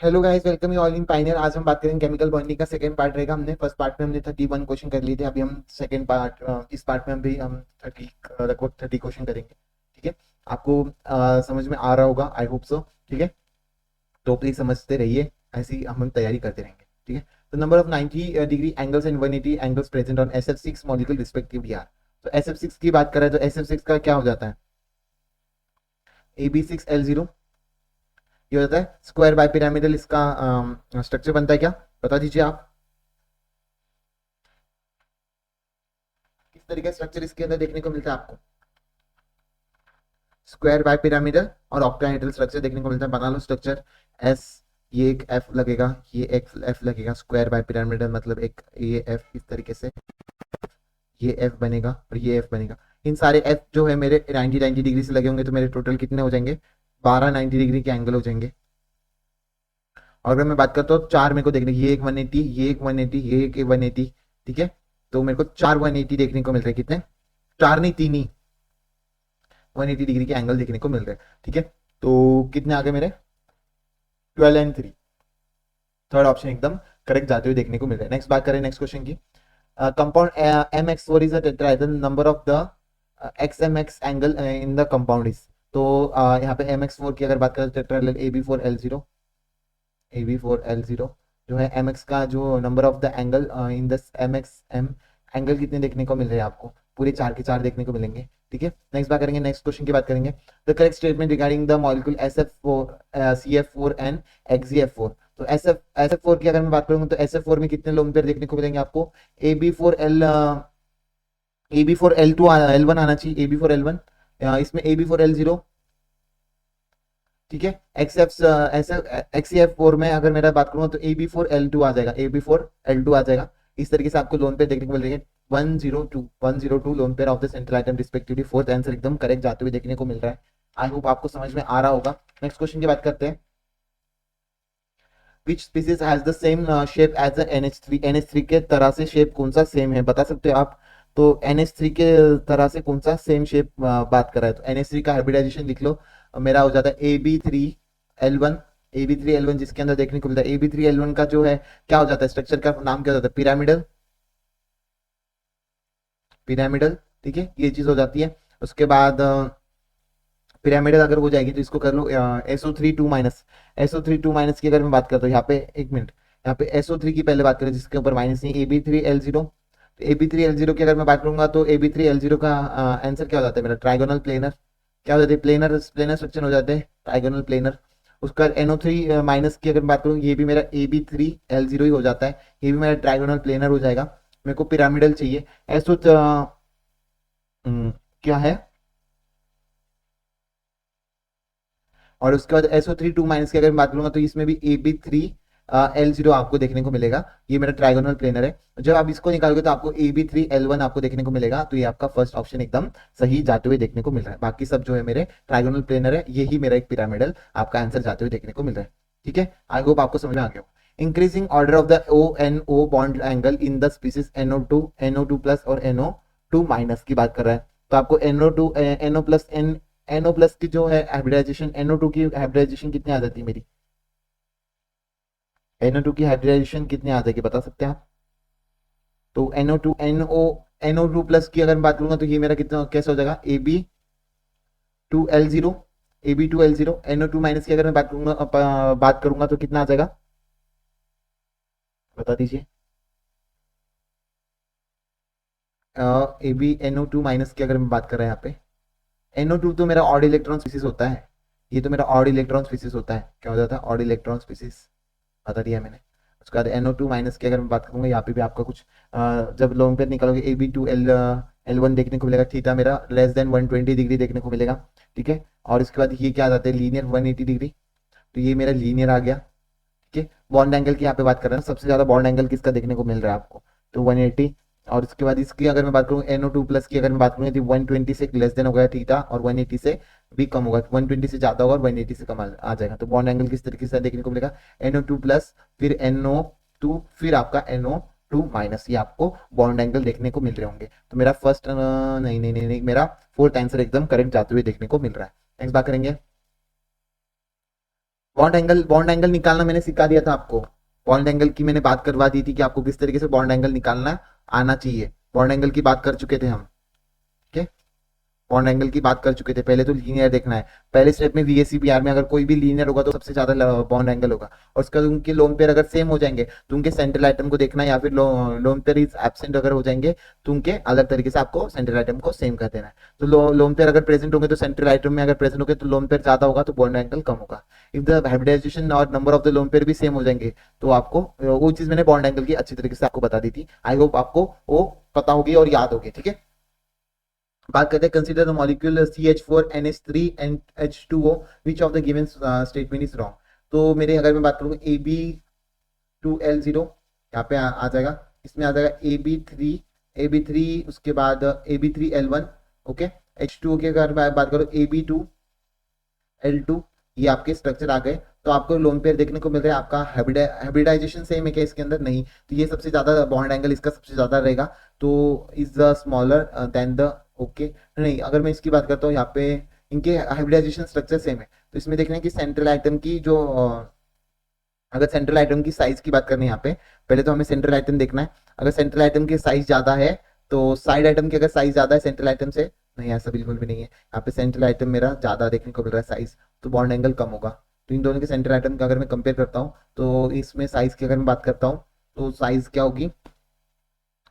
Hello guys, welcome you all in pioneer. आज हम बात करेंगे केमिकल बॉन्डिंग का सेकंड पार्ट रहेगा। हमने फर्स्ट पार्ट में हमने 31 क्वेश्चन कर लिए थे। अभी हम सेकंड पार्ट, इस पार्ट में हम भी हम 30 लगभग 30 क्वेश्चन करेंगे। ठीक है, आपको समझ में आ रहा होगा, आई होप सो। ठीक है, तो प्लीज समझते रहिए, ऐसी हम तैयारी करते रहेंगे। ठीक है, तो number of 90 degree angles and 180 angles present on SF6 molecule respectively are. तो SF6 की बात करें तो SF6 का क्या हो जाता है? AB6L0 ये हो जाता है। स्क्वायर बाय पिरामिडल इसका स्ट्रक्चर बनता है क्या? बता दीजिए आप, किस तरीके का स्ट्रक्चर इसके अंदर देखने को मिलता है आपको? स्क्वायर बाय पिरामिडल और ऑक्टाहेड्रल स्ट्रक्चर देखने को मिलता है। बना लो स्ट्रक्चर। एस, ये एक एफ लगेगा, ये एक एफ लगेगा। स्क्वायर बाय पिरामिडल मतलब एक ये एफ, इस तरीके से ये एफ बनेगा और ये एफ बनेगा। इन सारे एफ जो है मेरे 90 डिग्री से लगे होंगे, तो मेरे टोटल कितने हो जाएंगे? 12 90 डिग्री के एंगल हो जाएंगे। और अगर मैं बात करता हूँ चार, मेरे को देखने, ये एक 180, ये एक 180, ये एक 180। ठीक है, तो मेरे को चार 180 देखने को मिल रहे हैं। कितने? चार नहीं, तीन ही 180 डिग्री के एंगल देखने को मिल रहे हैं। ठीक है, तो कितने आ गए मेरे? 12 एंड 3। थर्ड ऑप्शन एकदम करेक्ट जाते हुए देखने को मिल रहा है। नेक्स्ट बात करें नेक्स्ट क्वेश्चन की। Compound MX4 is a tetrahedral, number of the XMX angle in the compound is. तो यहाँ पे MX4 की अगर बात करें, टेट्राहेड्रल AB4L0, AB4L0 जो है MX का जो number of the angle in the MXM angle कितने देखने को मिल रहे हैं आपको? पूरे चार के चार देखने को मिलेंगे। ठीक है, नेक्स्ट बात करेंगे, नेक्स्ट क्वेश्चन की बात करेंगे। The correct statement regarding the molecule SF4 CF4 and XgF4। तो SF4 की अगर मैं बात करूंगा तो SF4 में कितने लोन पेयर देखने को मिलेंगे आपको? AB4L1 आना चाहिए। AB4L1, इसमें AB4L0। ठीक है, XF4 में अगर मेरा बात करूंगा तो AB4L2 आ जाएगा, AB4L2 आ जाएगा। इस तरीके से आपको लोन पेयर देखने को मिल रही है। 102 lone pair of the central item respectively. Fourth answer एकदम करेक्ट जाते हुए देखने को मिल रहा है। आई होप आपको समझ में आ रहा होगा। नेक्स्ट क्वेश्चन की बात करते हैं। Which species has the same shape as NH3। NH3 के तरह से शेप कौन सा सेम है, बता सकते हो आप? तो NH3 के तरह से कौन सा सेम शेप बात कर रहा है? तो NH3 का हाइब्रिडाइजेशन लिख लो। मेरा हो जाता है AB3L1। AB3L1 जिसके अंदर देखने को मिलता है, AB3L1 का जो है क्या हो जाता है? स्ट्रक्चर का नाम क्या हो जाता है? पिरामिडल। पिरामिडल, ठीक है, ये चीज हो जाती है। उसके बाद पिरामिडल अगर हो जाएगी तो इसको कर लो SO3 2 माइनस। SO3 2 माइनस की अगर मैं बात करता हूँ यहाँ पे, एक मिनट, यहाँ पे SO3 की पहले बात करें जिसके ऊपर माइनस नहीं, AB3L0। तो AB3L0 की अगर मैं बात करूंगा तो AB3L0 का आंसर क्या हो जाता है मेरा? Trigonal planar. क्या हो जाते हैं? प्लेनर, प्लेनर स्ट्रक्चर हो जाते हैं, ट्राइगोनल प्लेनर। उसका NO3 माइनस की अगर मैं बात करूँ, ये भी मेरा AB3L0 ही हो जाता है। ये भी मेरा ट्राइगोनल प्लेनर हो जाएगा। मेरे को पिरामिडल चाहिए। एसो क्या है? और उसके बाद SO3 2 माइनस की अगर मैं बात करूंगा तो इसमें भी AB3L0 आपको देखने को मिलेगा। ये मेरा ट्राइगोनल प्लेनर है। जब आप इसको निकालोगे तो आपको AB3L1 आपको देखने को मिलेगा। तो ये आपका फर्स्ट ऑप्शन एकदम सही जाते हुए देखने को मिल रहा है। बाकी सब जो है मेरे ट्राइगोनल प्लेनर है, यही मेरा एक पिरामिडल आपका आंसर जाते हुए देखने को मिल रहा है। ठीक है, आई होप आपको समझ में आ गया हो। Increasing order of the ONO bond angle in the species NO2 plus और NO2 माइनस की बात कर रहा है। तो आपको NO प्लस NO प्लस की जो है हाइब्रिडाइजेशन, NO2 की हाइब्रिडाइजेशन कितनी आ जाती है मेरी? NO2 की हाइब्रिडाइजेशन कितनी आ जाएगी, बता सकते हैं आप? तो NO2 प्लस की अगर मैं बात करूंगा तो ये मेरा कितना कैसे हो जाएगा? AB2L0। AB2L0 NO2 माइनस की अगर मैं बात करूंगा तो कितना आ जाएगा, बता दीजिए? AB NO2 माइनस की अगर मैं बात कर रहा है यहाँ पे, NO2 तो मेरा ऑड इलेक्ट्रॉन स्पीसीज होता है। ये तो मेरा ऑड इलेक्ट्रॉन स्पीसीज होता है। क्या हो जाता है? ऑड इलेक्ट्रॉन स्पीसीज बता दिया मैंने। उसके बाद NO2 माइनस की अगर मैं बात करूंगा, यहाँ पे भी आपका कुछ जब लॉन्ग पेयर निकालोगे AB2L1 देखने को मिलेगा। थीटा मेरा लेस देन 120 डिग्री देखने को मिलेगा। ठीक है, और इसके बाद ये क्या आ जाता है? Linear 180 degree. तो ये मेरा लीनियर आ गया। ठीक है, बॉन्ड एंगल की यहाँ पे बात कर रहे हैं, सबसे ज्यादा बॉन्ड एंगल किसका देखने को मिल रहा है आपको? तो 180। और उसके बाद इसकी अगर मैं बात करूँ NO2 प्लस की अगर मैं बात करूँ तो 120 से लेस देन होगा थीटा, और 180 से भी कम होगा। 120 से ज्यादा होगा और 180 से कम आ जाएगा। तो बॉन्ड एंगल किस तरीके से देखने को मिलेगा? NO2 प्लस, फिर NO2, फिर आपका NO2 माइनस, ये आपको बॉन्ड एंगल देखने को मिल रहे होंगे। तो मेरा फर्स्ट नहीं नहीं नहीं नहीं, मेरा फोर्थ आंसर एकदम करेक्ट जाते हुए देखने को मिल रहा है। नेक्स्ट बात करेंगे। बॉन्ड एंगल निकालना मैंने सिखा दिया था आपको। बॉन्ड एंगल की मैंने बात करवा दी थी कि आपको किस तरीके से बॉन्ड एंगल निकालना आना चाहिए। बॉन्ड एंगल की बात कर चुके थे हम। ठीक है, बॉन्ड एंगल की बात कर चुके थे। पहले तो लीनियर देखना है। पहले स्टेप में वीएससीपीआर में अगर कोई भी लीनियर होगा तो सबसे ज्यादा बॉन्ड एंगल होगा, और उसके बाद उनके लोन पेयर अगर सेम हो जाएंगे तो उनके सेंट्रल आइटम को देखना है, या फिर लोन पेयर इज एब्सेंट अगर हो जाएंगे तो उनके अलग तरीके से आपको सेंट्रल आइटम को सेम कर देना है। तो लोन पेयर अगर प्रेजेंट होंगे तो सेंट्रल आइटम में अगर प्रेजेंट होंगे तो लोन पेयर ज्यादा होगा तो बॉन्ड एंगल कम होगा। इफ द हाइब्रिडाइजेशन और number of the lone pair भी सेम हो जाएंगे तो आपको वो चीज मैंने बॉन्ड एंगल की अच्छी तरीके से आपको बता दी थी। आई होप आपको वो पता होगी और याद होगी। ठीक है, बात करते हैं consider the molecule CH4NH3 and H2O which of the given statement is wrong. तो मेरे अगर मैं बात करूँ AB2L0 यहाँ पे आ जाएगा, इसमें आ जाएगा AB3 उसके बाद AB3L1। ओके, H2O की अगर मैं बात करूँ AB2L2, ये आपके स्ट्रक्चर आ गए। तो आपको लोन पेयर देखने को मिल रहा है। आपका हाइब्रिडाइजेशन सेम है क्या इसके अंदर? नहीं। तो ये सबसे ज्यादा बॉन्ड एंगल इसका सबसे ज्यादा रहेगा, तो is the smaller than the. Okay, नहीं, अगर मैं इसकी बात करता हूँ यहाँ पे इनके हाइब्रिडाइजेशन स्ट्रक्चर सेम है, तो इसमें देखना है कि सेंट्रल आइटम की जो अगर सेंट्रल आइटम की साइज की बात करनी है यहाँ पे, पहले तो हमें सेंट्रल आइटम देखना है। अगर सेंट्रल आइटम की साइज ज्यादा है तो साइड आइटम की अगर साइज ज्यादा है सेंट्रल आइटम से, नहीं ऐसा बिल्कुल भी नहीं है। यहाँ पे सेंट्रल आइटम मेरा ज्यादा देखने को मिल रहा है साइज, तो बॉन्ड एंगल कम होगा। तो इन दोनों के सेंट्रल आइटम का अगर मैं कंपेयर करता हूँ तो इसमें साइज की अगर मैं बात करता हूँ तो साइज क्या होगी?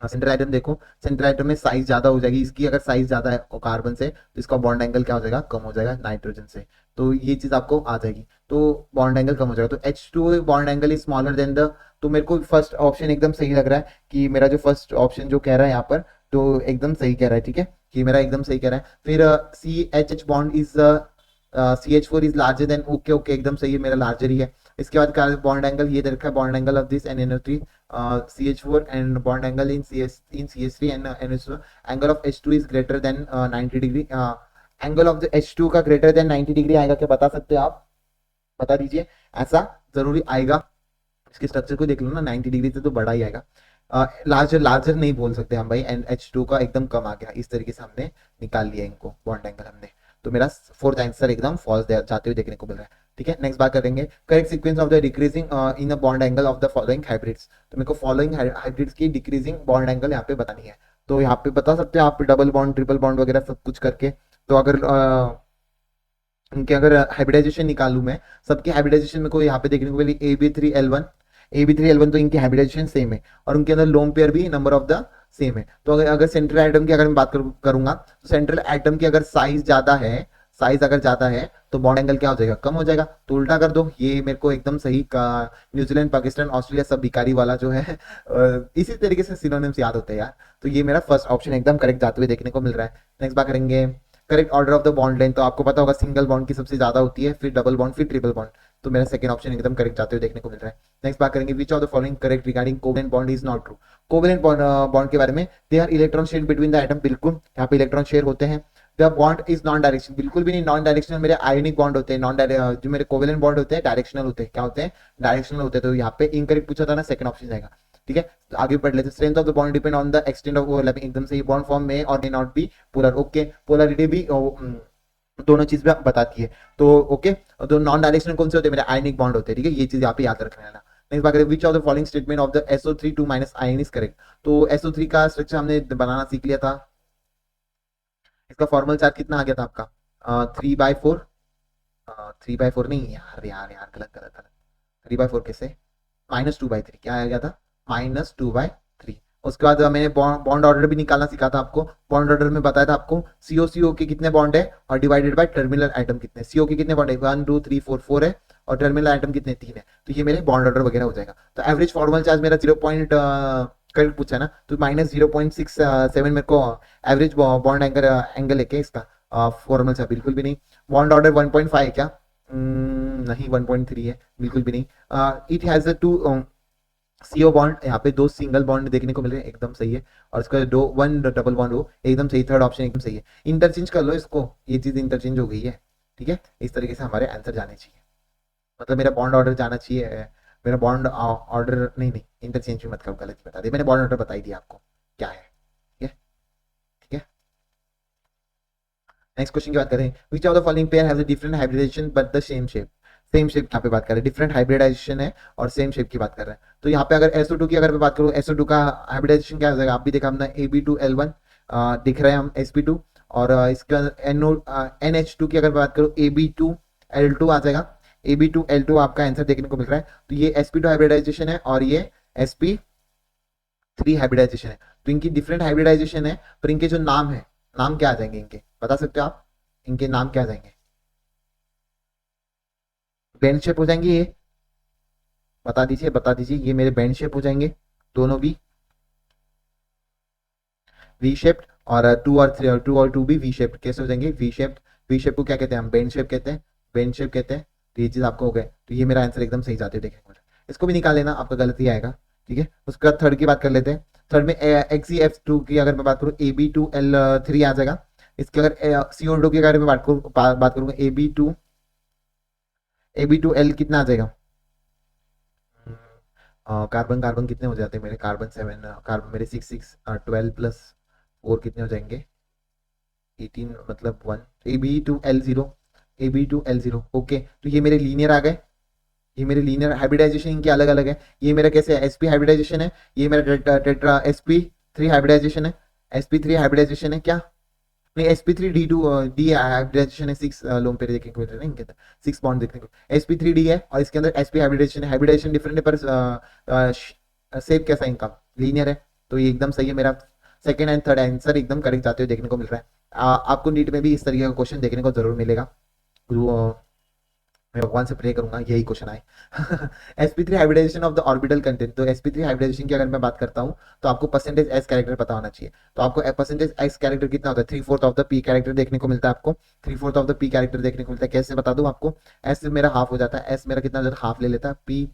सेंट्रल आइटम देखो, सेंट्रल आइटम में साइज ज्यादा हो जाएगी इसकी। अगर साइज ज्यादा है कार्बन से तो इसका बॉन्ड एंगल क्या हो जाएगा? कम हो जाएगा नाइट्रोजन से। तो ये चीज आपको आ जाएगी, तो बॉन्ड एंगल कम हो जाएगा। तो H2 bond angle is smaller than the. तो मेरे को फर्स्ट ऑप्शन एकदम सही लग रहा है कि मेरा जो फर्स्ट ऑप्शन जो कह रहा है यहाँ पर, तो एकदम सही कह रहा है। ठीक है, कि मेरा एकदम सही कह रहा है। फिर CH bond is CH4 is larger than. Okay okay, एकदम सही है, मेरा लार्जर ही है। इसके बाद बॉन्ड एंगल ये दे रखा है, bond angle of this NNO3 CH4 and bond angle in CH3 and NH2, angle of H2 is greater than 90 degree। Angle of the H2 का ग्रेटर देन 90 डिग्री आएगा क्या? बता सकते हो आप? बता दीजिए, ऐसा जरूरी आएगा? इसके स्ट्रक्चर को देख लो ना, 90 डिग्री से तो बड़ा ही आएगा। लार्जर लार्जर नहीं बोल सकते हम भाई, एंड H2 का एकदम कम आ गया। इस तरीके से हमने निकाल लिया इनको बॉन्ड एंगल हमने। तो मेरा फोर्थ आंसर एकदम फॉल्स जाते हुए देखने को मिल रहा है। ठीक है, नेक्स्ट बात करेंगे correct sequence of the decreasing in the bond angle of the following hybrids. तो मेरे को फॉलोइंग हाइब्रिड्स की डिक्रीजिंग बॉन्ड एंगल यहाँ पे बतानी है। तो यहाँ पे बता सकते हो आप डबल बॉन्ड, ट्रिपल बॉन्ड वगैरह सब कुछ करके। तो अगर उनके अगर हाइब्रिडाइजेशन निकालू मैं, सबके हाइब्रिडाइजेशन में को यहाँ पे देखने को मिली AB3L1 तो इनकी हाइब्रिडाइजेशन सेम है, और उनके अंदर लोन पेयर भी नंबर ऑफ द सेम है। तो अगर अगर सेंट्रल आइटम की अगर मैं बात करूंगा तो सेंट्रल आइटम की अगर साइज ज्यादा है, साइज अगर ज्यादा है तो बॉन्ड एंगल क्या हो जाएगा? कम हो जाएगा। तो उल्टा कर दो, ये मेरे को एकदम सही का न्यूजीलैंड पाकिस्तान ऑस्ट्रेलिया सब भिखारी वाला जो है इसी तरीके से सिनोनिम्स याद होते हैं यार। तो ये मेरा फर्स्ट ऑप्शन एकदम करेक्ट जाते हुए देखने को मिल रहा है। नेक्स्ट बात करेंगे correct order of the bond length. तो आपको पता होगा सिंगल बॉन्ड की सबसे ज्यादा होती है, फिर डबल बॉन्ड, फिर ट्रिपल बॉन्ड। तो मेरा सेकंड ऑप्शन एकदम करेक्ट जाते हुए देखने को मिल रहा है। नेक्स्ट बात करेंगे which of the following correct regarding covalent bond is not true. Covalent bond के बारे में, they are electron share between the atom. बिल्कुल, यहाँ पे इलेक्ट्रॉन शेयर होते हैं। The bond is non direction, बिल्कुल भी नहीं नॉन डायरेक्शनल। मेरे आयोनिक बॉन्ड होते हैं नॉन, जो मेरे कोवेलेंट बॉन्ड होते हैं डायरेक्शनल होते हैं। क्या होते हैं? डायरेक्शनल होते हैं। तो यहाँ पे इनकरेक्ट पूछा था ना, सेकंड ऑप्शन जाएगा। ठीक है, तो आगे पढ़ लेते। Strength of the bond depend on the extent of overlapping, एकदम सही। बॉन्ड फॉर्म में और may not be polar. Okay, polarity भी दोनों चीज भी बताती है। तो ओके, तो नॉन डायरेक्शनल कौन से होते हैं? मेरे आयनिक बॉन्ड होते हैं। ठीक है, ये चीज यहाँ पे याद रखना है ना। नेक्स्ट बात करें which of the following statement of the SO3 2 minus ion is correct. तो SO3 का स्ट्रक्चर हमने बनाना सीख लिया था। इसका फॉर्मल चार्ज कितना आ गया था आपका? 3/4। 3/4 नहीं यार, यार यार, गलत गलत गलत। 3/4 कैसे? -2/3 क्या आ गया था? -2/3। उसके बाद मैंने बॉन्ड ऑर्डर भी निकालना सिखा था आपको। बॉन्ड ऑर्डर में बताया था आपको CO के कितने बॉन्ड है और डिवाइडेड बाय टर्मिनल आइटम कितने। CO के कितने बॉन्ड है? 1 2 3 4 4 है, और टर्मिनल आइटम कितने? 3 है। तो ये मेरे बॉन्ड ऑर्डर वगैरह हो जाएगा। तो एवरेज फॉर्मल चार्ज मेरा 0 पॉइंट करेक्ट पूछा है ना, तो -0.67 मेरे को एवरेज बॉन्ड एंगल है क्या इसका? फॉर्मल चार्ज बिल्कुल भी नहीं। बॉन्ड ऑर्डर 1.5 है क्या? नहीं, 1.3 है, बिल्कुल भी नहीं। इट हैज 2 CO बॉन्ड, यहाँ पे 2 सिंगल बॉन्ड देखने को मिल रहे हैं, एकदम सही है। और इसका 1 डबल बॉन्ड हो, एकदम सही। थर्ड ऑप्शन एकदम सही है। इंटरचेंज कर लो इसको, ये चीज इंटरचेंज हो गई है। ठीक है, इस तरीके से हमारे आंसर जाने चाहिए, मतलब मेरा बॉन्ड ऑर्डर जाना चाहिए। मेरा बॉन्ड ऑर्डर नहीं नहीं, इंटरचेंज भी मत करो, गलत बता दिया मैंने। बॉन्ड ऑर्डर बता ही दिया आपको क्या है। ठीक है, ठीक है। नेक्स्ट क्वेश्चन की बात करें, which of the following pair has a different hybridization but the same shape. Same shape की यहाँ पे बात कर रहे हैं, डिफरेंट हाइब्रिडाइजेशन है और सेम शेप की बात कर रहे हैं। तो यहाँ पे अगर SO2 की अगर मैं बात करूँ, SO2 का हाइब्रिडाइजेशन क्या हो जाएगा, आप भी देखा हमने Ab2L1 दिख रहे हैं हम sp2, और इसके अंदर NH2 की अगर बात करूँ Ab2L2 आ जाएगा। Ab2L2 आपका आंसर देखने को मिल रहा है। तो ये sp2 हाइब्रिडाइजेशन है और ये sp3 हाइब्रिडाइजेशन है। तो इनकी डिफरेंट हाइब्रिडाइजेशन है, पर इनके जो नाम है, नाम क्या आ जाएंगे इनके, बता सकते हो आप इनके नाम क्या आ जाएंगे? बेंड शेप हो जाएंगे ये, बता दीजिए बता दीजिए, ये मेरे बेंड शेप हो जाएंगे दोनों भी, वी शेप्ड, और टू और टू भी वी शेप्ड। कैसे हो जाएंगे? V shaped. वी शेप को क्या कहते हैं हम? बेंड शेप कहते हैं, बेंड शेप कहते हैं। तो ये चीज आपको हो गए, तो ये मेरा आंसर एकदम सही जाते देखने को। इसको भी निकाल लेना, आपका गलत ही आएगा। ठीक है, उसके बाद थर्ड की बात कर लेते हैं। थर्ड में XeF2 की अगर मैं बात करूँ Ab2L3 आ जाएगा। इसके अगर CO2 की अगर मैं बात करूँ AB2L कितना आ जाएगा? कार्बन कार्बन कितने हो जाते हैं मेरे? कार्बन 7, कार्बन मेरे 6 6 12 प्लस 4 कितने हो जाएंगे? 18 मतलब 1। Ab2L0 okay. तो ये मेरे लीनियर आ गए, ये मेरे लीनियर हाइब्रिडाइजेशन इनके अलग अलग है। ये मेरा कैसे है? sp हाइब्रिडाइजेशन है। ये मेरा टेट्रा sp3 हाइब्रिडाइजेशन है। sp3 हाइब्रिडाइजेशन है क्या? नहीं, sp3D2 डी हाइब्रिडाइजेशन है। 6 लोन पे देखने को मिल रहा है इनके अंदर 6 बॉन्ड देखने को। sp3D है और इसके अंदर sp हाइब्रिडाइजेशन है। हाइब्रिडाइजेशन डिफरेंट है पर शेप कैसा है इनका? लीनियर है। तो ये एकदम सही है, मेरा सेकंड एंड थर्ड आंसर एकदम करेक्ट जाते हुए देखने को मिल रहा है। आपको नीट में भी इस तरीके का क्वेश्चन देखने को जरूर मिलेगा। मैं भगवान से प्रे करूंगा यही क्वेश्चन आए। sp3 hybridization of the orbital content. तो sp3 हाइब्रिडाइजेशन की अगर मैं बात करता हूं, तो आपको परसेंटेज s कैरेक्टर पता होना चाहिए। तो आपको परसेंटेज s कैरेक्टर कितना होता है? 3/4 ऑफ द p कैरेक्टर देखने को मिलता है आपको। 3/4 ऑफ द p कैरेक्टर देखने को मिलता है। कैसे बता दूं आपको? s मेरा हाफ हो जाता है, s मेरा कितना हो जाता है? हाफ ले लेता है। p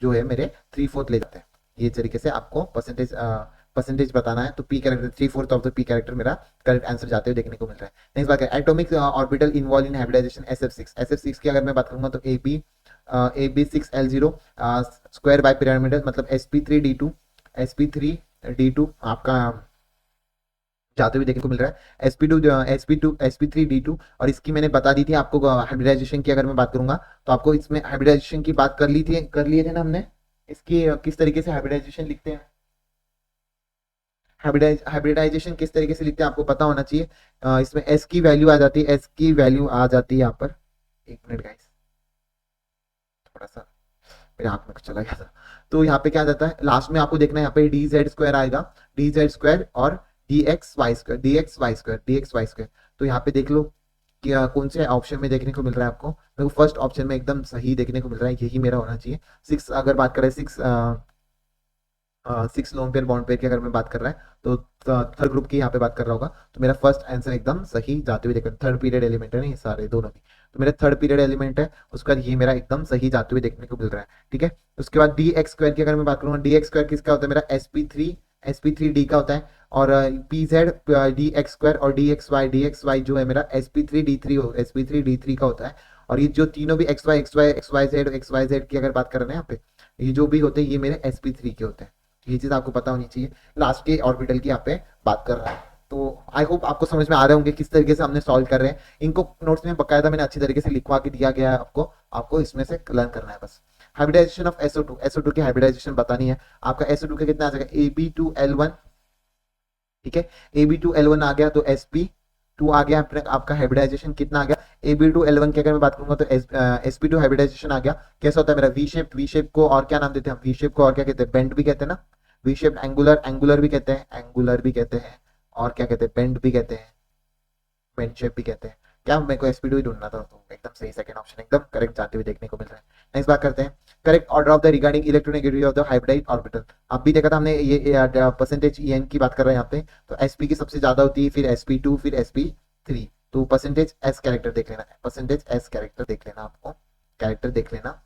जो है मेरे 3/4 ले जाते हैं। ये तरीके से आपको परसेंटेज बताना है। तो p character 3/4 of the p character मेरा करेक्ट आंसर जाते हुए देखने को मिल रहा है। नेक्स्ट बात करें atomic orbital involve in hybridization SF6 की अगर मैं बात करूंगा तो Ab6L0 स्क्वायर बाय पिरामिडल मतलब sp3D2 आपका जाते हुए देखने को मिल रहा है। sp3D2 और इसकी मैंने बता दी थी आपको हाइब्रिडाइजेशन की अगर मैं बात करूंगा, तो आपको इसमें हाइब्रिडाइजेशन की बात कर लिए थे ना हमने। इसकी किस तरीके से हाइब्रिडाइजेशन लिखते हैं, हाइब्रिडाइजेशन किस तरीके से लिखते हैं आपको पता होना चाहिए। इसमें एस की वैल्यू आ जाती है, एस की वैल्यू आ जाती है यहाँ पर। एक मिनट गाइस, थोड़ा सा मेरे हाथ में कुछ चला गया था। तो यहाँ पे क्या आ जाता है लास्ट में आपको देखना है, यहाँ पे DZ² आएगा, DZ² और DXY²। तो यहाँ पे देख लो कि कौन से ऑप्शन में देखने को मिल रहा है आपको। मेरे को फर्स्ट ऑप्शन में एकदम सही देखने को मिल रहा है, यही मेरा होना चाहिए। 6 अगर बात करें 6 लोन पेयर बॉन्ड पेयर की अगर मैं बात कर रहा है, तो थर्ड ग्रुप की यहाँ पे बात कर रहा होगा। तो मेरा फर्स्ट आंसर एकदम सही जाते हुए देखो, थर्ड पीरियड एलिमेंट है ना ये सारे दोनों भी। तो मेरा थर्ड पीरियड एलिमेंट है, उसके बाद ये मेरा एकदम सही जाते हुए देखने को मिल रहा है। ठीक है, उसके बाद DX² की अगर मैं बात करूँगा, DX² किसका होता है? मेरा sp3D का होता है। और PZ DX² और DXY जो है मेरा sp3D3 का होता है। और ये जो तीनों भी XYZ की अगर बात कर रहे हैं यहाँ पे, ये जो भी होते हैं ये मेरे sp3 के होते हैं। ये चीज आपको पता होनी चाहिए। लास्ट के ऑर्बिटल की यहाँ पे बात कर रहा है। तो आई होप आपको समझ में आ रहे होंगे किस तरीके से हमने सॉल्व कर रहे हैं। इनको नोट्स में बकायदा मैंने अच्छी तरीके से लिखवा के दिया गया है आपको इसमें से लर्न करना है बस। हाइब्रिडाइजेशन ऑफ SO2 की हाइब्रिडाइजेशन बतानी है। आपका SO2 का कितना आ जाएगा? Ab2L1। ठीक है, Ab2L1 आ गया तो sp2 आ गया। आपका हाइब्रिडाइजेशन कितना आ गया? Ab2L1 की अगर मैं बात करूंगा तो sp2 हाइब्रिडाइजेशन आ गया। कैसा होता है मेरा? वी शेप को और क्या नाम देते हैं हम? वी शेप को और क्या कहते हैं? बेंड भी कहते हैं ना। वी शेप एंगुलर भी कहते हैं, और क्या कहते हैं? बेंड भी कहते हैं, बेंड शेप भी कहते हैं। क्या मेरे को sp2 ही ढूंढना था, तो एकदम सही सेकंड ऑप्शन एकदम करेक्ट जाते हुए देखने को मिल रहा है। नेक्स्ट बात करते हैं correct order of the regarding electronegativity of the hybridize orbital. अब भी देखा था हमने ये परसेंटेज En की बात कर रहे हैं यहाँ पे। तो sp की सबसे ज्यादा होती है, फिर sp2, फिर sp3। तो परसेंटेज s कैरेक्टर देख लेना, परसेंटेज s कैरेक्टर देख लेना, आपको कैरेक्टर देख लेना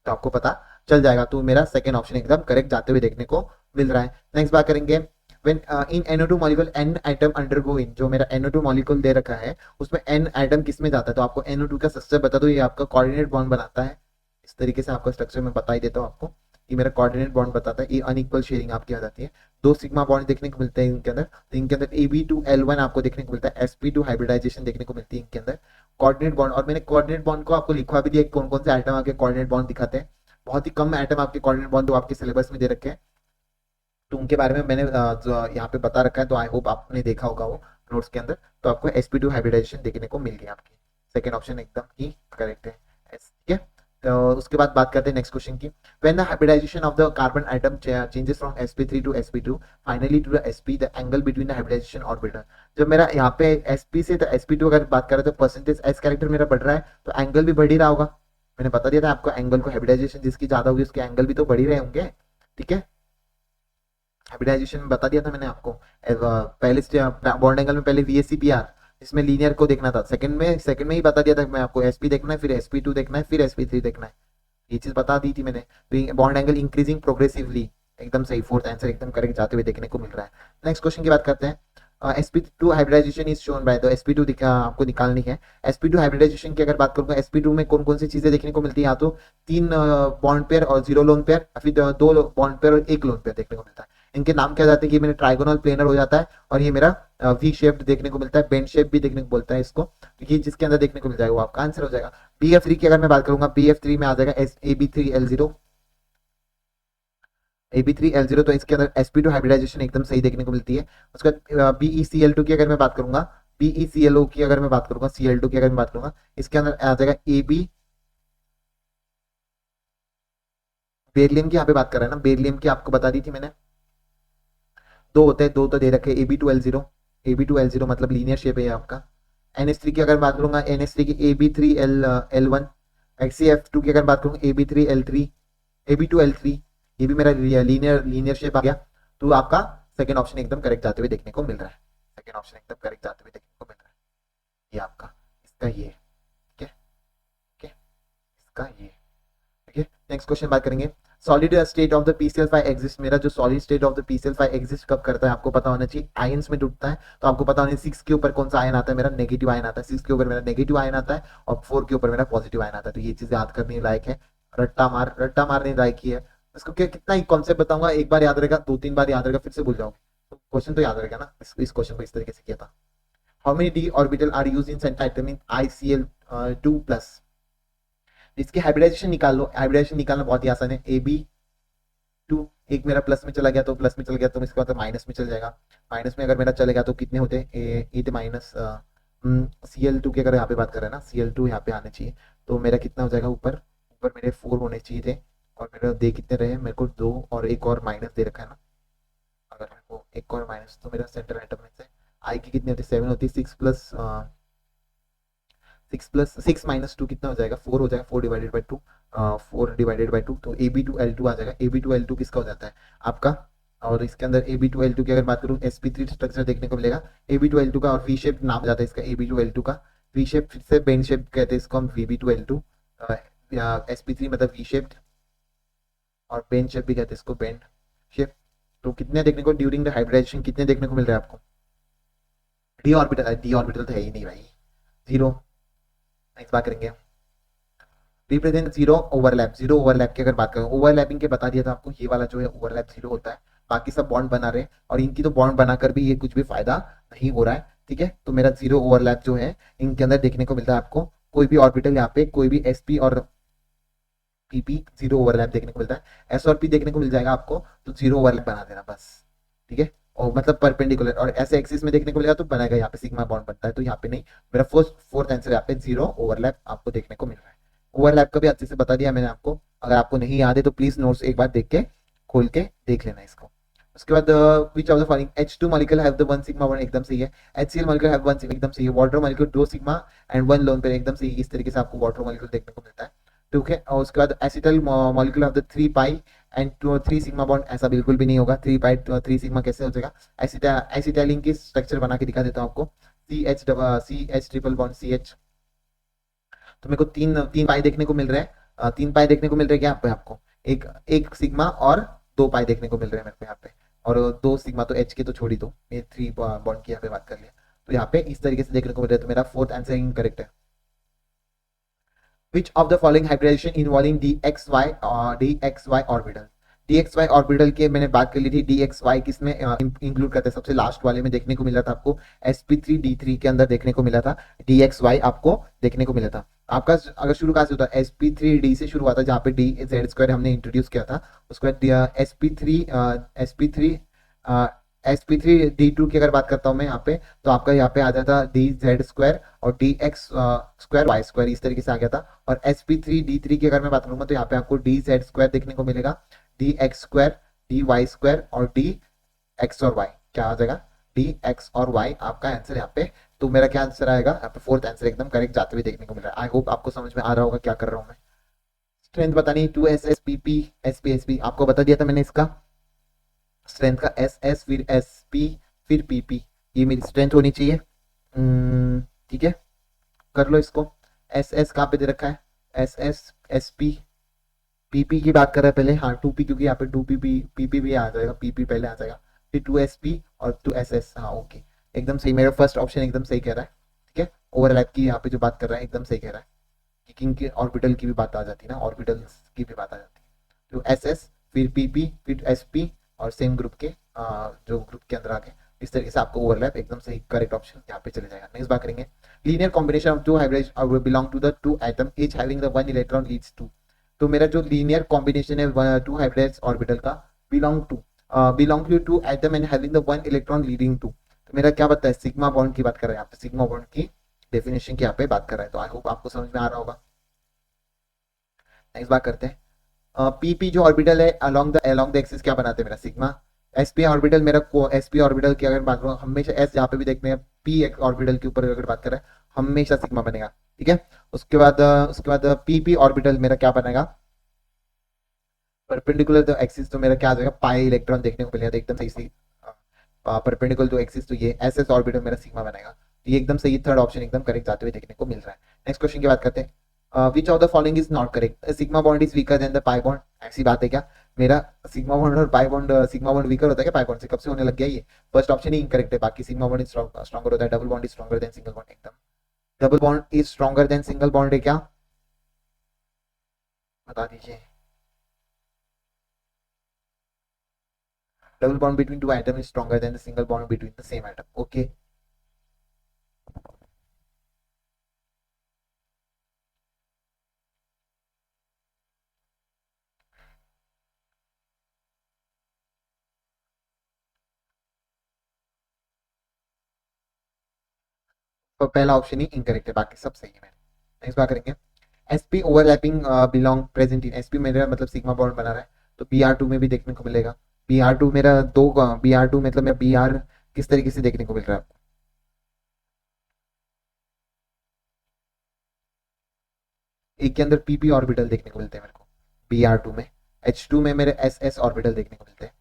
तो आपको पता चल जाएगा। तो मेरा सेकंड ऑप्शन एकदम करेक्ट जाते हुए देखने को मिल रहा है। नेक्स्ट बात करेंगे when in NO2 molecule n atom undergo in, जो मेरा NO2 molecule दे रखा है उसमें n एटम किस में जाता है? तो आपको NO2 का स्ट्रक्चर बता दो। ये आपका कोऑर्डिनेट बॉन्ड बनाता है। इस तरीके से आपका स्ट्रक्चर मैं बता ही देता हूँ आपको। ये मेरा कोऑर्डिनेट बॉन्ड बताता है, ये अनइक्वल शेयरिंग आपकी आ जाती है। 2 सिग्मा बॉन्ड देखने को मिलते हैं इनके अंदर, तो इनके अंदर Ab2L1 आपको देखने को मिलता है, sp2 हाइब्रिडाइजेशन देखने को मिलती है इनके अंदर। कोऑर्डिनेट बॉन्ड, और मैंने कोऑर्डिनेट बॉन्ड को आपको लिखवा भी दिया कौन कौन से आइटम आपके कोऑर्डिनेट बॉन्ड दिखाते हैं। बहुत ही कम आइटम आपके कोऑर्डिनेट बॉन्ड जो आपके सिलेबस में दे रखे हैं, तो उनके बारे में मैंने जो यहाँ पे बता रखा है, तो आई होप आपने देखा होगा वो नोट्स के अंदर। तो आपको sp2 हाइब्रिडाइजेशन देखने को मिल गया आपकी, सेकंड ऑप्शन एकदम ही करेक्ट है। ठीक है, तो उसके बाद बात करते हैं नेक्स्ट क्वेश्चन की। When the hybridization of the carbon atom changes from sp3 to sp2 finally to the sp, the angle between the hybridization orbital. जब मेरा यहाँ पे sp से sp2 अगर बात करें तो परसेंटेज s कैरेक्टर मेरा बढ़ रहा है, तो एंगल भी बढ़ ही रहा होगा। मैंने बता दिया था आपको, एंगल को हाइब्रिडाइजेशन जिसकी ज्यादा होगी उसके एंगल भी तो बढ़ ही रहे होंगे। ठीक है, हाइब्रिडाइजेशन में बता दिया था मैंने आपको, पहले बॉन्ड एंगल में पहले VSEPR, इसमें लीनियर को देखना था। सेकंड में ही बता दिया था मैं आपको, sp देखना है, फिर sp2 देखना है, फिर sp3 देखना है, ये चीज बता दी थी मैंने। तो बॉन्ड एंगल इंक्रीजिंग प्रोग्रेसिवली, एकदम सही, फोर्थ आंसर एकदम करेक्ट जाते हुए देखने को मिल रहा है। नेक्स्ट क्वेश्चन की बात करते हैं। sp2 hybridisation is shown by, तो sp2 आपको निकालनी है। sp2 हाइब्रिडाइजेशन की अगर बात करूंगा, sp2 में कौन कौन सी चीजें देखने को मिलती है, या तो 3 बॉन्ड पेयर और 0 लोन पेयर, फिर 2 बॉन्ड पेयर और 1 लोन पेयर देखने को मिलता है। इनके नाम क्या जाते हैं कि मेरे ट्राइगोनल प्लेनर हो जाता है, और ये मेरा वी शेप्ड देखने को मिलता है, बेंड शेप भी देखने को बोलता है इसको, क्योंकि जिसके अंदर देखने को मिल जाएगा वो आपका आंसर हो जाएगा। BF3 की अगर मैं बात करूंगा, BF3 में आ जाएगा AB3L0, AB3L0, तो इसके अंदर sp2 हाइब्रिडाइजेशन एकदम सही देखने को मिलती है। उसके बाद BeCl2 की अगर मैं बात करूंगा, BeClO की अगर मैं बात करूंगा, Cl2 की अगर मैं बात करूंगा, इसके अंदर आ जाएगा AB, बेरिलियम की यहाँ पे बात कर रहा है ना, बेरिलियम की आपको बता दी थी मैंने, 2 होते हैं, 2 तो दे रखे, AB2L0 मतलब लीनियर शेप है आपका। NH3 की अगर बात करूंगा, NH3 की AB3L1, HCF2 की अगर बात करूंगा, AB3L3, AB2L3, ये भी मेरा लीनियर शेप आ गया। तो आपका सेकंड ऑप्शन एकदम करेक्ट जाते हुए देखने को मिल रहा है, सेकंड ऑप्शन एकदम करेक्ट जाते हुए देखने को मिल रहा है, ये आपका, इसका ये, ठीक है, ठीक है, इसका ये, ठीक है। नेक्स्ट क्वेश्चन बात करेंगे, solid state of the PCl5 exist. मेरा जो solid state of the PCl5 exist कब करता है आपको पता होना चाहिए, आयंस में टूटता है। तो आपको पता होना चाहिए 6 के ऊपर कौन सा आयन आता है, मेरा नेगेटिव आयन आता है, 6 के ऊपर मेरा नेगेटिव आयन आता है, और 4 के ऊपर मेरा पॉजिटिव आयन आता है। तो ये चीज याद करने लायक है, रट्टा मारने लायक ही है। इसको क्या, कितना ही कॉन्सेप्ट बताऊंगा, एक बार याद रहेगा, 2-3 बार याद रहेगा, फिर से भूल जाओगे, तो क्वेश्चन तो याद रहेगा ना। इस क्वेश्चन को इस तरीके से किया था। How many d orbital are used in central atom in ICl2+। इसके हाइब्रिडाइजेशन निकाल लो, हाइब्रिडाइजेशन निकालना बहुत ही आसान है। AB2, एक मेरा प्लस में चला गया तो प्लस में चल गया, तो इसके बाद माइनस में चल जाएगा। माइनस में अगर मेरा चलेगा तो कितने होते हैं, 8 माइनस Cl2 की अगर यहाँ पे बात कर रहे हैं ना, Cl2 यहाँ पे आने चाहिए, तो मेरा कितना हो जाएगा, ऊपर ऊपर मेरे 4 होने चाहिए थे, और मेरे दे कितने रहे, मेरे को 2 और एक और माइनस दे रखा है ना, अगर मेरे को एक और माइनस, तो मेरा सेंटर आइटम में से आई की कितनी होती है, 7 होती है, 6 माइनस 2 कितना हो जाएगा, 4 हो जाएगा, 4 डिवाइडेड बाई 2, 4 डिवाइडेड बाई 2, तो AB2L2 आ जाएगा। AB2L2 किसका हो जाता है आपका, और इसके अंदर AB2L2 की अगर बात करूँ, sp3 स्ट्रक्चर देखने को मिलेगा AB2L2 का, और वी शेप नाम जाता है इसका AB2L2 का, वी शेप फिर से बेंड शेप कहते हैं इसको हम, VB2L2, sp3 मतलब वी शेप्ड, और बेंड शेप भी कहते हैं इसको, बेंड शेप। तो कितने देखने को ड्यूरिंग द हाइब्रिडाइजेशन कितने देखने को मिल रहा है आपको, डी ऑर्बिटल तो है ही नहीं भाई, 0। नेक्स्ट बात करेंगे, रिप्रेजेंट जीरो ओवरलैप की अगर बात करें, ओवरलैपिंग के बता दिया था आपको, ये वाला जो है ओवरलैप 0 होता है, बाकी सब बॉन्ड बना रहे हैं, और इनकी तो बॉन्ड बनाकर भी ये कुछ भी फायदा नहीं हो रहा है। ठीक है, तो मेरा 0 ओवरलैप जो है इनके अंदर देखने को मिलता है आपको, कोई भी ऑर्बिटल यहाँ पे, कोई भी sp और pp 0 ओवरलैप देखने को मिलता है। s और p देखने को मिल जाएगा आपको, तो 0 ओवरलैप बना देना बस, ठीक है, और मतलब परपेंडिकुलर, और ऐसे एक्सिस में देखने को मिलेगा तो बनाएगा, यहाँ पे सिग्मा बॉन्ड बनता है, तो यहाँ पे नहीं। मेरा फोर्थ आंसर यहाँ पे 0 ओवरलैप आपको देखने को मिल रहा है। ओवरलैप का भी अच्छे से बता दिया मैंने आपको, अगर आपको नहीं याद है तो प्लीज नोट्स एक बार देख के खोल के देख लेना इसको। उसके बाद विच of the following, H2 molecule have the 1 sigma bond, एकदम सही है। HCl मॉलिक्यूल हैव 1 सिग्मा, एकदम सही है। Water molecule 2 sigma and 1 lone pair, एकदम सही। इस तरीके से आपको वाटर मॉलिक्यूल देखने को मिलता है, ठीक है। और उसके बाद acetyl molecule of the 3 pi and 3 sigma bond, ऐसा बिल्कुल भी नहीं होगा, 3 पाई 3 सिग्मा कैसे हो जाएगा। एसिटाइलिन की स्ट्रक्चर बना के दिखा देता हूँ आपको, CH ट्रिपल बॉन्ड CH, तो मेरे को तीन पाई देखने को मिल रहे हैं, 3 पाई देखने को मिल रहे हैं क्या आपको, एक सिग्मा और 2 पाई देखने को मिल रहे हैं मेरे को यहाँ पे, और 2 सिग्मा तो H के तो छोड़ ही दो, ये 3 बॉन्ड की यहाँ पे बात कर लिया, तो यहाँ पे इस तरीके से देखने को मिल रहा है, तो मेरा फोर्थ आंसर इनकरेक्ट है। Which of the following hybridization involving DXY or DXY orbital, DXY orbital के मैंने बात कर ली थी, DXY किसमें इंक्लूड करते हैं, सबसे लास्ट वाले में देखने को मिला था आपको, sp3d3 के अंदर देखने को मिला था, DXY आपको देखने को मिला था। आपका अगर शुरू कहाँ से होता है, sp3d से शुरू हुआ था, जहाँ पे d z स्क्वायर हमने इंट्रोड्यूस किया था। उसके बाद sp3d2 की अगर बात करता हूँ मैं यहाँ पे, तो आपका यहाँ पे आ जाता डी जेड स्क्वायर और d x square y square, इस तरीके से आ गया था। और sp3d3 की अगर मैं बात करूंगा तो यहाँ पे आपको डी जेड स्क्वायर देखने को मिलेगा, d x square, d y square और डी एक्स और वाई, क्या आ जाएगा, डी एक्स और वाई आपका आंसर यहाँ पे। तो मेरा क्या आंसर आएगा यहाँ पे, फोर्थ आंसर एकदम करेक्ट जाते हुए देखने को मिल रहा है। आई होप आपको समझ में आ रहा होगा क्या कर रहा हूँ मैं। स्ट्रेंथ बतानी 2SS PP SP आपको बता दिया था मैंने इसका स्ट्रेंथ का, SS फिर SP फिर PP, ये मेरी स्ट्रेंथ होनी चाहिए। ठीक है, कर लो इसको। SS कहाँ पे दे रखा है, SS SP, PP की बात कर रहा है पहले, हाँ 2P, क्योंकि यहाँ पे 2PP PP भी आ जाएगा, PP पहले आ जाएगा, फिर 2SP और 2SS, हाँ ओके एकदम सही, मेरा फर्स्ट ऑप्शन एकदम सही कह रहा है। ठीक है, ओवरलैप की यहाँ पे जो बात कर रहा है एकदम सही कह रहा है, किंग की ऑर्बिटल की भी बात आ जाती है ना, ऑर्बिटल्स की भी बात आ जाती है। तो SS फिर PP फिर SP और सेम ग्रुप के जो ग्रुप के अंदर आ गए, इस तरीके से आपको ओवरलैप एकदम सही करेक्ट ऑप्शन यहाँ पे चले जाएगा। नेक्स्ट बात करेंगे, linear combination of two hybrids belong to the two atom each having the one electron leads to. तो मेरा जो लीनियर कॉम्बिनेशन है टू हाइब्रिड्स ऑर्बिटल का, belong to two atom and having the one electron leading to, तो मेरा क्या बताया, sigma bond की बात कर रहा है यहाँ पे, सिग्मा बॉन्ड की डेफिनेशन की यहाँ पे बात कर रहा है। तो आई होप आपको समझ में आ रहा होगा। नेक्स्ट बात करते हैं, PP जो ऑर्बिटल है अलोंग द एक्सिस क्या बनाते हैं मेरा, सिग्मा। SP ऑर्बिटल मेरा SP ऑर्बिटल की अगर बात करूँ, हमेशा S जहाँ पे भी देखते हैं P ऑर्बिटल के ऊपर अगर बात कर रहे हैं, हमेशा सिग्मा बनेगा। ठीक है, उसके बाद PP ऑर्बिटल मेरा क्या बनेगा, परपेंडिकुलर टू एक्सिस, तो मेरा क्या आ जाएगा, पाई इलेक्ट्रॉन देखने को मिलेगा, एकदम सही परपेंडिकुलर टू एक्सिस, तो ये SS ऑर्बिटल मेरा सिग्मा बनेगा। तो ये एकदम सही, थर्ड ऑप्शन एकदम करेक्ट जाते हुए देखने को मिल रहा है। नेक्स्ट क्वेश्चन की बात करते हैं, विच of the following is not correct, sigma bond is weaker then the pi bond, ऐसी बात है क्या, मेरा सिग्मा बॉन्ड और pi bond, sigma bond weaker होता है क्या पाई बॉन्ड से, कब से होने लग गया ये, फर्स्ट ऑप्शन ही इनकरेक्ट है, बाकी सिग्मा बॉन्ड इज स्ट्रॉन्गर होता है, double bond is stronger than single bond, एकदम double bond is stronger than single bond है क्या, बता दीजिए। Double bond between two atom is stronger than the single bond between the same atom, okay. तो पहला option ही incorrect है, बाकी सब सही है मेरे। नेक्स्ट बात करेंगे, SP overlapping belong present in, SP मेरा मतलब सिग्मा बॉन्ड बना रहा है, तो BR2 में भी देखने को मिलेगा। BR2 मेरा BR2 मतलब मैं BR किस तरीके से देखने को मिल रहा है, एक के अंदर PP ऑर्बिटल देखने को मिलते हैं मेरे को BR2 में, H2 में मेरे SS ऑर्बिटल देखने को मिलते हैं,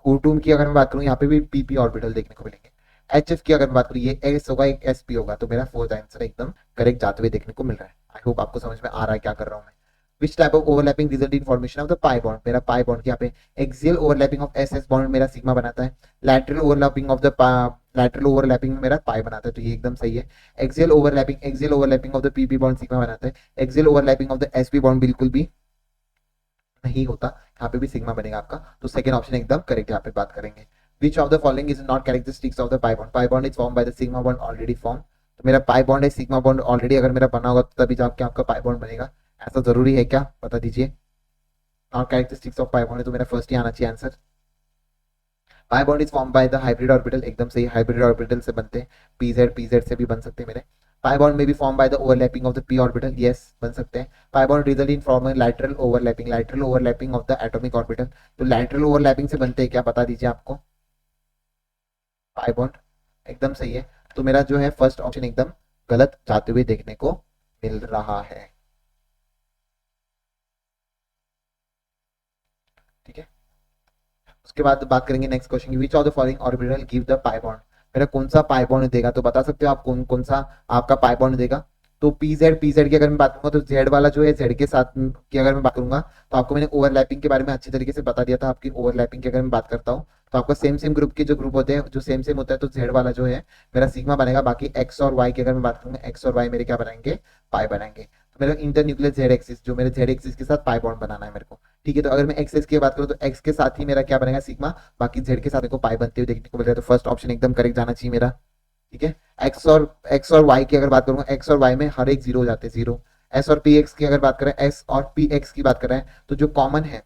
O2 की अगर मैं बात करूँ यहाँ पे भी PP ऑर्बिटल देखने को मिलेंगे। HF की अगर मैं बात करूँ, ये S होगा एक SP होगा, तो मेरा फोर्थ आंसर एकदम करेक्ट जाते हुए देखने को मिल रहा है। आई होप आपको समझ में आ रहा है क्या कर रहा हूँ मैं। Which type of overlapping result in formation of the pi bond, मेरा पाई बॉन्ड यहाँ पे axial overlapping of SS bond मेरा सिग्मा बनाता है, लैटरल ओवरलैपिंग में मेरा पाई बनाता है, तो ये एकदम सही है। Axial overlapping of the PP bond sigma बनाता है, axial overlapping of the SP bond बिल्कुल भी नहीं होता, यहाँ पे भी सिग्मा बनेगा आपका, तो सेकंड ऑप्शन एकदम करेक्ट यहाँ पे बात करेंगे। Which of the following is not characteristics of the pi bond, pi bond is form by the sigma bond already form, तो मेरा पाई बॉन्ड है, सिग्मा बॉन्ड ऑलरेडी अगर मेरा बना होगा तो तभी जाके आपका पाई बॉन्ड बनेगा, ऐसा जरूरी है क्या, बता दीजिए। Not characteristics of pi bond है, तो मेरा फर्स्ट ही आना चाहिए answer. Pi bond is form by the hybrid orbital, एकदम सही, हाइब्रिड ऑर्बिटल से बनते हैं, PZ से भी बन सकते हैं मेरे। पाई बॉन्ड में भी form by the overlapping of the p orbital, yes बन सकते हैं। Pi bond result in form lateral overlapping of the atomic orbital, तो लैटरल ओवरलैपिंग से बनते हैं क्या, बता दीजिए आपको। पाई बॉन्ड एकदम सही है, तो मेरा जो है फर्स्ट ऑप्शन एकदम गलत जाते हुए देखने को मिल रहा है। ठीक है, उसके बाद बात करेंगे नेक्स्ट क्वेश्चन की, विच of the following orbital give the pi bond, मेरा कौन सा पाई बॉन्ड देगा, तो बता सकते हो आप कौन कौन सा आपका पाई बॉन्ड देगा। तो PZ की अगर मैं बात करूंगा, तो Z वाला जो है Z के साथ की अगर मैं बात करूंगा, तो आपको मैंने ओवरलैपिंग के बारे में अच्छी तरीके से बता दिया था। आपकी ओवरलैपिंग की अगर मैं बात करता हूँ, तो आपका सेम ग्रुप के जो ग्रुप होते हैं, जो सेम होता है, तो Z वाला जो है मेरा सिग्मा बनेगा, बाकी X और Y की अगर मैं बात करूंगा, X और Y मेरे क्या बनाएंगे, पाई बनाएंगे। तो मेरा इंटरन्यूक्लियर जेड एक्सिस, जो मेरे जेड एक्सिस के साथ पाई बॉन्ड बनाना है मेरे को। ठीक है, तो अगर मैं एक्स एक्स की बात करूँ तो एक्स के साथ ही मेरा क्या बनेगा सिग्मा, बाकी जेड के साथ मेरे को पाई बनते हुए देखने को मिल रहा है, तो फर्स्ट ऑप्शन एकदम करेक्ट जाना चाहिए मेरा। ठीक है, एक्स और वाई की अगर बात करूंगा, एक्स और वाई में हर एक जीरो हो जाते हैं, जीरो। एस और पी एक्स की अगर बात करें, एस और पी एक्स की बात कर रहे हैं, तो जो कॉमन है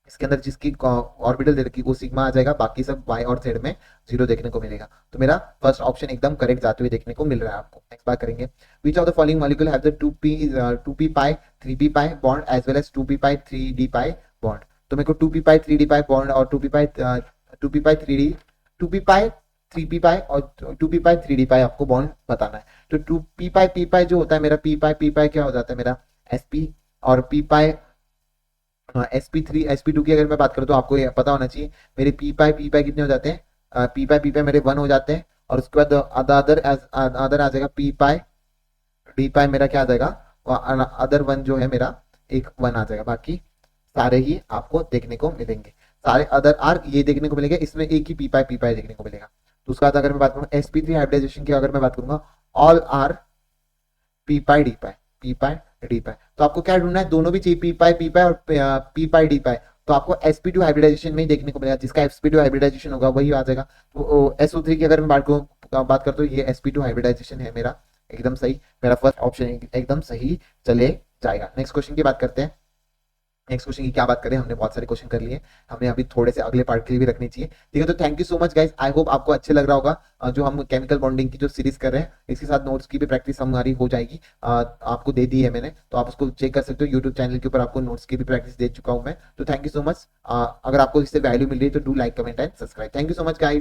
इसके अंदर जिसकी ऑर्बिटल दे रखी वो सिग्मा आ जाएगा, बाकी सब वाई और जेड में जीरो देखने को मिलेगा। तो मेरा फर्स्ट ऑप्शन एकदम करेक्ट जाते हुए देखने को मिल रहा है आपको। नेक्स्ट बात करेंगे, which of the following molecule have the 2p pi 3p pi bond as well as 2p pi 3d pi bond. तो मेरे को 2p pi 3d pi bond और 2p pi 3d 2p pi 3p पाई और 2p pi 3d पाई आपको bond बताना है। तो 2p पाई p पाई जो होता है मेरा, p पाई क्या हो जाता है मेरा sp, और p पाई sp3 sp2 की अगर मैं बात करूँ तो आपको ये पता होना चाहिए मेरे पी पाई कितने हो जाते हैं, पी पाई मेरे 1 हो जाते हैं, और उसके बाद अदर आ जाएगा पी पाई डी पाई मेरा क्या आ जाएगा, अदर वन जो है मेरा एक 1 आ जाएगा, बाकी सारे ही आपको देखने को मिलेंगे, सारे अदर आर ये देखने को मिलेंगे, इसमें एक ही पी पाई देखने को मिलेगा। तो उसके बाद अगर मैं बात करूँ sp3 हाइब्रिडाइजेशन की अगर मैं बात करूंगा, ऑल आर पी पाई डी पाई, पी पाई डी पाई, तो आपको क्या ढूंढना है, दोनों भी चाहिए पी पाई और पी पाई डी पाई, तो आपको sp2 हाइब्रिडाइजेशन में ही देखने को मिलेगा, जिसका sp2 हाइब्रिडाइजेशन होगा वही आ जाएगा। तो SO3 की अगर मैं बात करता हूँ, ये sp2 हाइब्रिडाइजेशन है मेरा, एकदम सही, मेरा फर्स्ट ऑप्शन एकदम सही चले जाएगा। नेक्स्ट क्वेश्चन की बात करते हैं। नेक्स्ट क्वेश्चन की क्या बात करें, हमने बहुत सारे क्वेश्चन कर लिए, हमें अभी थोड़े से अगले पार्ट के लिए भी रखनी चाहिए। ठीक है, तो thank you so much guys, I hope आपको अच्छे लग रहा होगा जो हम केमिकल बॉन्डिंग की जो सीरीज कर रहे हैं, इसके साथ नोट्स की भी प्रैक्टिस हमारी हो जाएगी। आपको दे दी है मैंने, तो आप उसको चेक कर सकते हो, यूट्यूब चैनल के ऊपर आपको नोट्स की भी प्रैक्टिस दे चुका हूँ मैं। तो थैंक यू सो मच, अगर आपको इससे वैल्यू मिल रही है तो do like comment and subscribe. Thank you so much guys.